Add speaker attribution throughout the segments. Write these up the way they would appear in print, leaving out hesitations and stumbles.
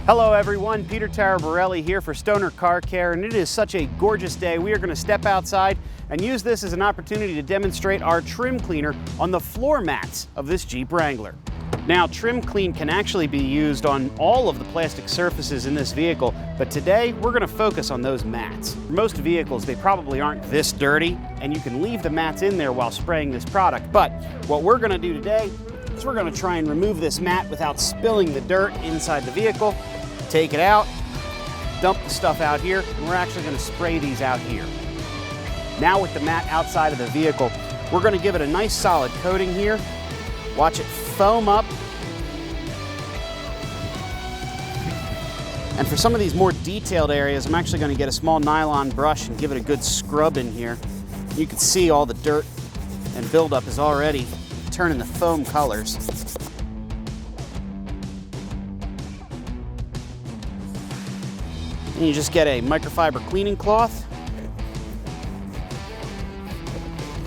Speaker 1: Hello everyone, Peter Taraborelli here for Stoner Car Care, and it is such a gorgeous day. We are going to step outside and use this as an opportunity to demonstrate our trim cleaner on the floor mats of this Jeep Wrangler. Now, trim clean can actually be used on all of the plastic surfaces in this vehicle, but today we're going to focus on those mats. For most vehicles, they probably aren't this dirty, and you can leave the mats in there while spraying this product, but what we're going to do today is we're going to try and remove this mat without spilling the dirt inside the vehicle. Take it out, dump the stuff out here, and we're actually going to spray these out here. Now with the mat outside of the vehicle, we're going to give it a nice solid coating here. Watch it foam up. And for some of these more detailed areas, I'm actually going to get a small nylon brush and give it a good scrub in here. You can see all the dirt and buildup is already turning the foam colors. And you just get a microfiber cleaning cloth,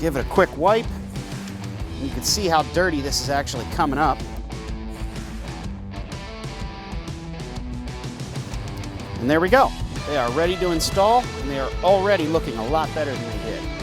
Speaker 1: give it a quick wipe, and you can see how dirty this is actually coming up. And there we go. They are ready to install, and they are already looking a lot better than they did.